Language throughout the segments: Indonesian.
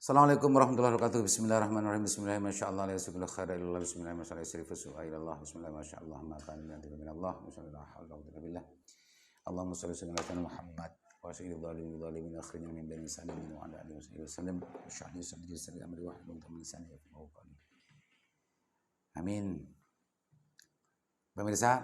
Assalamualaikum warahmatullahi wabarakatuh. Bismillahirrahmanirrahim. Bismillahirrahmanirrahim. Masyaallah la ilaha illallah. Bismillahirrahmanirrahim. Masyaallah ma kana min Allah. Masyaallah. Allahumma shalli ala sayyidina Muhammad wa sayyidil zalimin akhirina min bani salimin wa ala alihi wasallam. Syahdi sadri sadri amri wa min lisani yafqahu qawli. Amin. Pemirsa,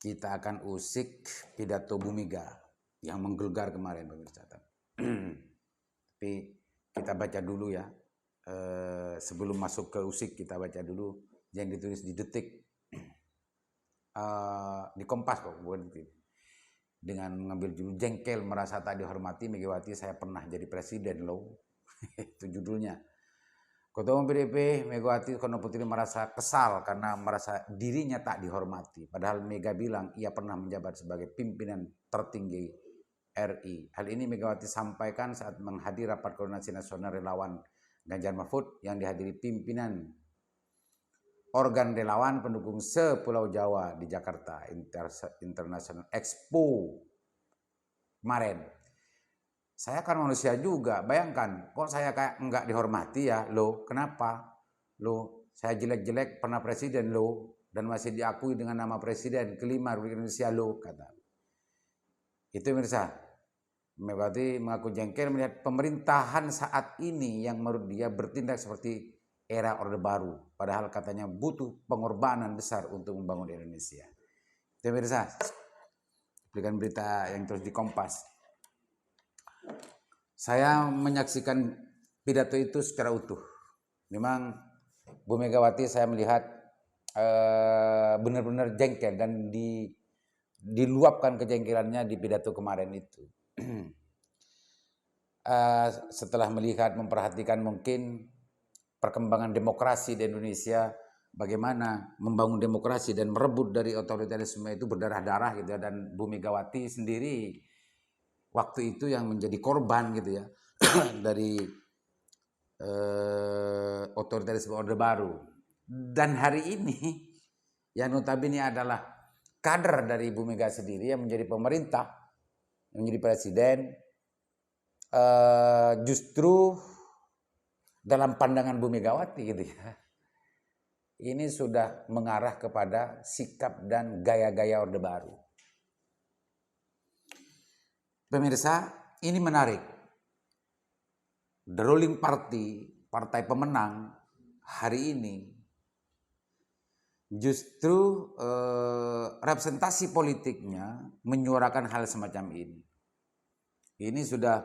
kita akan usik pidato Bu Mega yang menggelegar kemarin, pemirsa. Tapi kita baca dulu ya. Sebelum masuk ke usik, kita baca dulu yang ditulis di Detik. Di Kompas kok, bukan Detik. Dengan mengambil judul "Jengkel merasa tak dihormati Megawati, saya pernah jadi presiden loh." Itu judulnya. Ketua Umum PDIP Megawati Soekarno Putri merasa kesal karena merasa dirinya tak dihormati. Padahal Mega bilang ia pernah menjabat sebagai pimpinan tertinggi RI. Hal ini Megawati sampaikan saat menghadiri rapat koordinasi nasional relawan Ganjar Mahfud yang dihadiri pimpinan organ relawan pendukung se-Pulau Jawa di Jakarta International Expo kemarin. Saya kan manusia juga, bayangkan kok saya kayak enggak dihormati ya, loh kenapa? Loh saya jelek-jelek pernah presiden loh, dan masih diakui dengan nama presiden kelima Republik Indonesia loh, kata. Itu pemirsa, Megawati mengaku jengkel melihat pemerintahan saat ini yang menurut dia bertindak seperti era Orde Baru, padahal katanya butuh pengorbanan besar untuk membangun Indonesia. Itu pemirsa, berikan berita yang terus di Kompas. Saya menyaksikan pidato itu secara utuh. Memang Bu Megawati saya melihat benar-benar jengkel dan diluapkan kejengkelannya di pidato kemarin itu. Setelah melihat, memperhatikan mungkin perkembangan demokrasi di Indonesia, bagaimana membangun demokrasi dan merebut dari otoritarisme itu berdarah-darah gitu ya, dan Bu Megawati sendiri waktu itu yang menjadi korban gitu ya dari otoritarisme Orde Baru. Dan hari ini yang notabene adalah kader dari Ibu Mega sendiri yang menjadi pemerintah, yang menjadi presiden, justru dalam pandangan Bu Megawati gitu ya, ini sudah mengarah kepada sikap dan gaya-gaya Orde Baru. Pemirsa, ini menarik. The ruling party, partai pemenang hari ini, justru representasi politiknya menyuarakan hal semacam ini. Ini sudah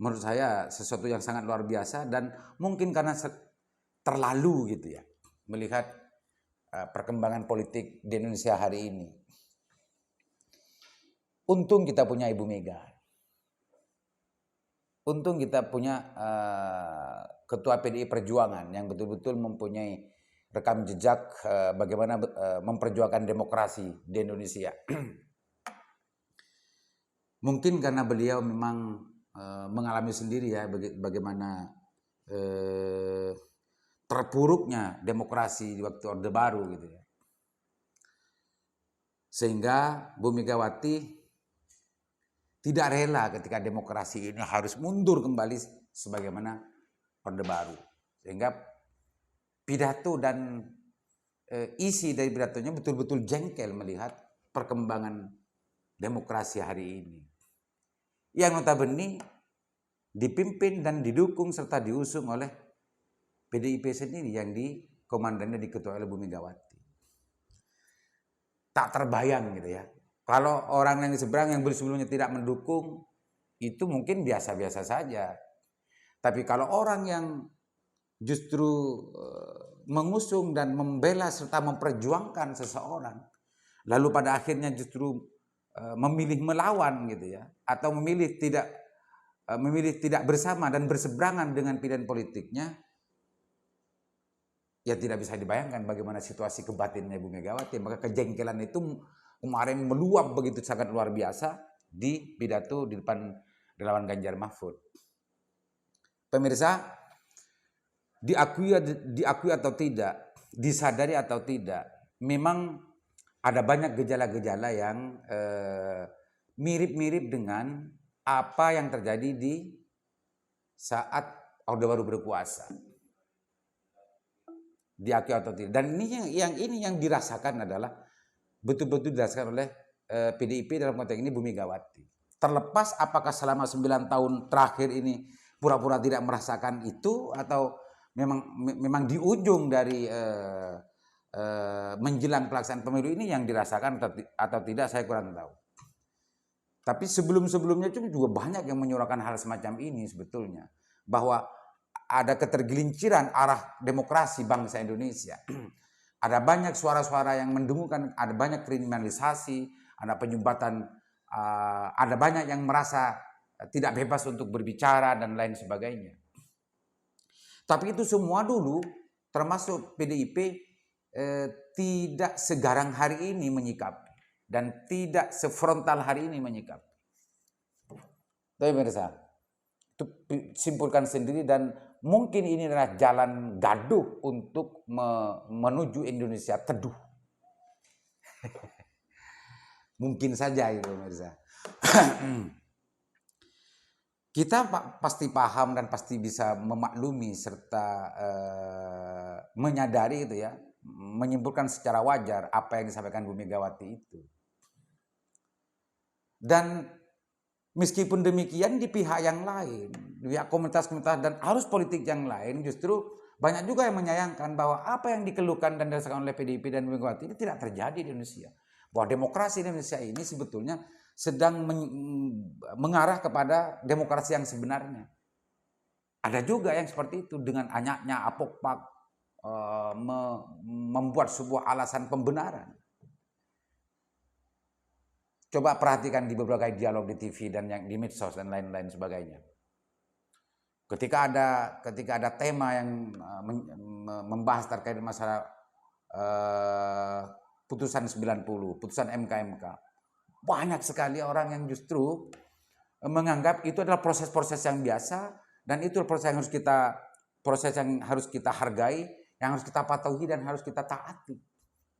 menurut saya sesuatu yang sangat luar biasa, dan mungkin karena terlalu gitu ya melihat perkembangan politik di Indonesia hari ini. Untung kita punya Ibu Mega. Untung kita punya Ketua PDI Perjuangan yang betul-betul mempunyai rekam jejak bagaimana memperjuangkan demokrasi di Indonesia. Mungkin karena beliau memang mengalami sendiri ya bagaimana terpuruknya demokrasi di waktu Orde Baru gitu ya. Sehingga Bu Megawati tidak rela ketika demokrasi ini harus mundur kembali sebagaimana Orde Baru. Sehingga pidato dan isi dari pidatonya betul-betul jengkel melihat perkembangan demokrasi hari ini. Yang notabene dipimpin dan didukung serta diusung oleh PDIP sendiri yang komandannya diketuai oleh Bu Megawati. Tak terbayang gitu ya. Kalau orang yang di seberang yang sebelumnya tidak mendukung, itu mungkin biasa-biasa saja. Tapi kalau orang yang justru mengusung dan membela serta memperjuangkan seseorang, lalu pada akhirnya justru memilih melawan gitu ya, atau memilih tidak bersama dan berseberangan dengan pilihan politiknya, ya tidak bisa dibayangkan bagaimana situasi kebatinnya Ibu Megawati. Maka kejengkelan itu kemarin meluap begitu sangat luar biasa di pidato di depan relawan Ganjar Mahfud. Pemirsa, diakui atau tidak, disadari atau tidak, memang ada banyak gejala-gejala yang mirip-mirip dengan apa yang terjadi di saat Orde Baru berkuasa. Diakui atau tidak. Dan ini yang dirasakan adalah betul-betul dirasakan oleh PDIP dalam konteks ini Bu Megawati. Terlepas apakah selama 9 tahun terakhir ini pura-pura tidak merasakan itu atau memang di ujung dari menjelang pelaksanaan pemilu ini yang dirasakan atau tidak saya kurang tahu. Tapi sebelum-sebelumnya juga banyak yang menyuarakan hal semacam ini sebetulnya. Bahwa ada ketergelinciran arah demokrasi bangsa Indonesia. Ada banyak suara-suara yang mendengungkan, ada banyak kriminalisasi, ada penyumbatan, ada banyak yang merasa tidak bebas untuk berbicara dan lain sebagainya. Tapi itu semua dulu, termasuk PDIP, tidak segarang hari ini menyikapi dan tidak sefrontal hari ini menyikapi. Tapi pemirsa, itu simpulkan sendiri dan mungkin ini adalah jalan gaduh untuk menuju Indonesia teduh. Mungkin saja itu pemirsa. Kita pasti paham dan pasti bisa memaklumi serta menyadari itu ya, menyimpulkan secara wajar apa yang disampaikan Bu Megawati itu. Dan meskipun demikian di pihak yang lain, di pihak komunitas-komunitas dan arus politik yang lain justru banyak juga yang menyayangkan bahwa apa yang dikeluhkan dan dirasakan oleh PDIP dan Bu Megawati ini tidak terjadi di Indonesia. Bahwa demokrasi di Indonesia ini sebetulnya sedang mengarah kepada demokrasi yang sebenarnya. Ada juga yang seperti itu dengan anyaknya apok-pak membuat sebuah alasan pembenaran. Coba perhatikan di beberapa dialog di TV dan yang di medsos dan lain-lain sebagainya. Ketika ada tema yang membahas terkait masalah putusan 90, putusan MK, banyak sekali orang yang justru menganggap itu adalah proses-proses yang biasa dan itu proses yang harus kita hargai, yang harus kita patuhi dan harus kita taati.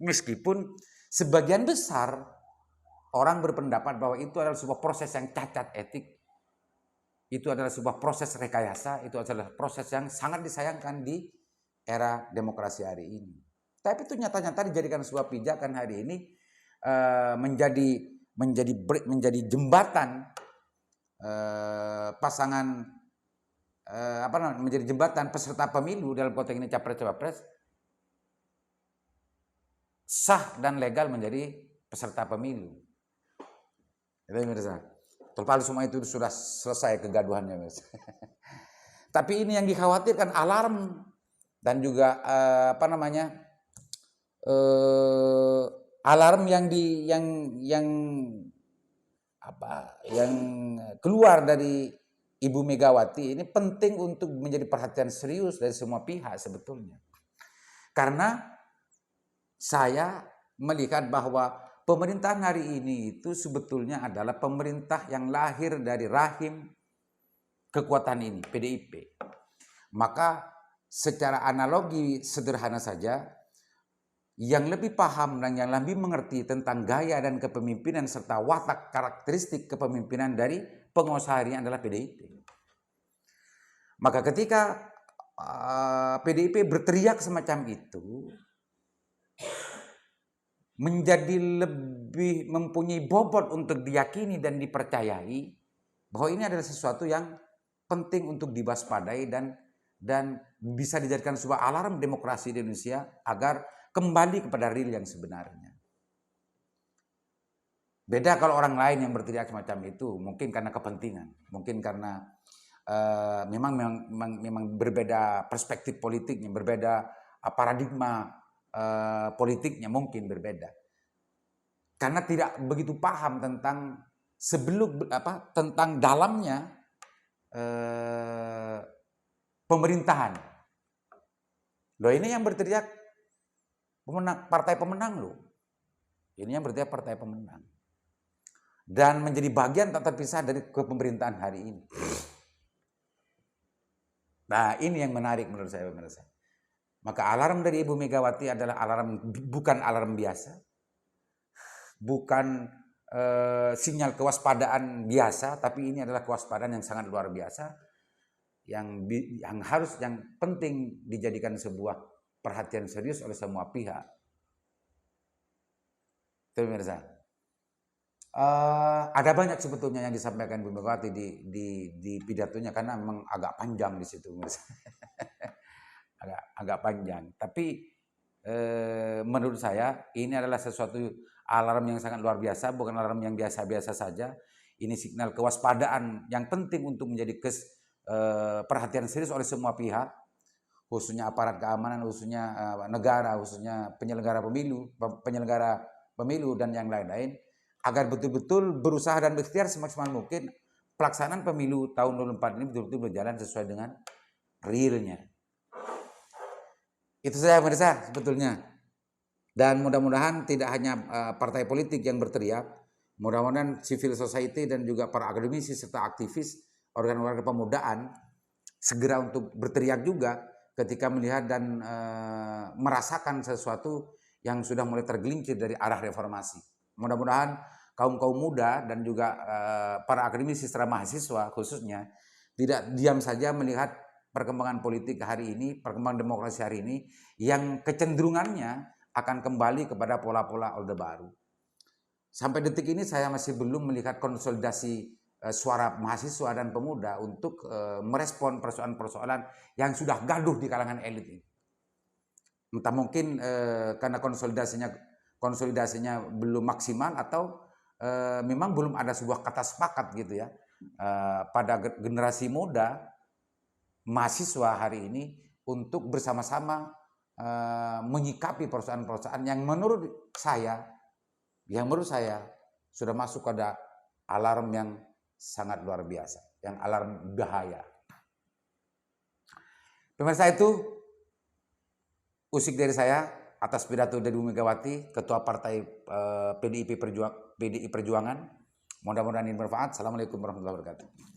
Meskipun sebagian besar orang berpendapat bahwa itu adalah sebuah proses yang cacat etik, itu adalah sebuah proses rekayasa, itu adalah proses yang sangat disayangkan di era demokrasi hari ini. Tapi itu nyata-nyata dijadikan sebuah pijakan hari ini menjadi jembatan pasangan menjadi jembatan peserta pemilu dalam konteks ini capres-cawapres sah dan legal menjadi peserta pemilu. Itu pemirsa. Kalau semua itu sudah selesai kegaduhannya, pemirsa. Tapi ini yang dikhawatirkan alarm dan juga alarm yang keluar dari Ibu Megawati ini penting untuk menjadi perhatian serius dari semua pihak sebetulnya. Karena saya melihat bahwa pemerintahan hari ini itu sebetulnya adalah pemerintah yang lahir dari rahim kekuatan ini, PDIP. Maka secara analogi sederhana saja, yang lebih paham dan yang lebih mengerti tentang gaya dan kepemimpinan serta watak karakteristik kepemimpinan dari penguasa ini adalah PDIP. Maka ketika PDIP berteriak semacam itu, menjadi lebih mempunyai bobot untuk diyakini dan dipercayai bahwa ini adalah sesuatu yang penting untuk diwaspadai dan bisa dijadikan sebuah alarm demokrasi di Indonesia agar kembali kepada real yang sebenarnya. Beda kalau orang lain yang berteriak semacam itu, mungkin karena kepentingan, mungkin karena memang berbeda perspektif politiknya, berbeda paradigma politiknya mungkin berbeda. Karena tidak begitu paham tentang tentang dalamnya pemerintahan. Loh ini yang berteriak partai pemenang loh. Ini yang berteriak partai pemenang. Dan menjadi bagian tak terpisah dari kepemerintahan hari ini. Nah ini yang menarik menurut saya pemirsa. Maka alarm dari Ibu Megawati adalah bukan alarm biasa. Bukan sinyal kewaspadaan biasa, tapi ini adalah kewaspadaan yang sangat luar biasa. yang penting dijadikan sebuah perhatian serius oleh semua pihak. Pemirsa, ada banyak sebetulnya yang disampaikan Bu Megawati di pidatonya, karena memang agak panjang di situ, pemirsa. agak panjang. Tapi menurut saya ini adalah sesuatu alarm yang sangat luar biasa, bukan alarm yang biasa-biasa saja. Ini signal kewaspadaan yang penting untuk menjadi perhatian serius oleh semua pihak, khususnya aparat keamanan, khususnya negara, khususnya penyelenggara pemilu dan yang lain-lain, agar betul-betul berusaha dan berikhtiar semaksimal mungkin pelaksanaan pemilu tahun 2024 ini betul-betul berjalan sesuai dengan realnya. Itu saja pemirsa sebetulnya. Dan mudah-mudahan tidak hanya partai politik yang berteriak, mudah-mudahan civil society dan juga para akademisi serta aktivis organ-organ kepemudaan segera untuk berteriak juga ketika melihat dan merasakan sesuatu yang sudah mulai tergelincir dari arah reformasi. Mudah-mudahan kaum-kaum muda dan juga para akademisi serta mahasiswa khususnya tidak diam saja melihat perkembangan politik hari ini, perkembangan demokrasi hari ini yang kecenderungannya akan kembali kepada pola-pola Orde Baru. Sampai detik ini saya masih belum melihat konsolidasi suara mahasiswa dan pemuda untuk merespon persoalan-persoalan yang sudah gaduh di kalangan elit ini. Entah mungkin karena konsolidasinya belum maksimal atau memang belum ada sebuah kata sepakat gitu ya pada generasi muda mahasiswa hari ini untuk bersama-sama menyikapi persoalan-persoalan yang menurut saya sudah masuk pada alarm yang sangat luar biasa, yang alarm bahaya. Pemirsa, itu usik dari saya atas pidato dari Bu Megawati, Ketua Partai PDI Perjuangan. Mudah-mudahan ini bermanfaat. Assalamualaikum warahmatullahi wabarakatuh.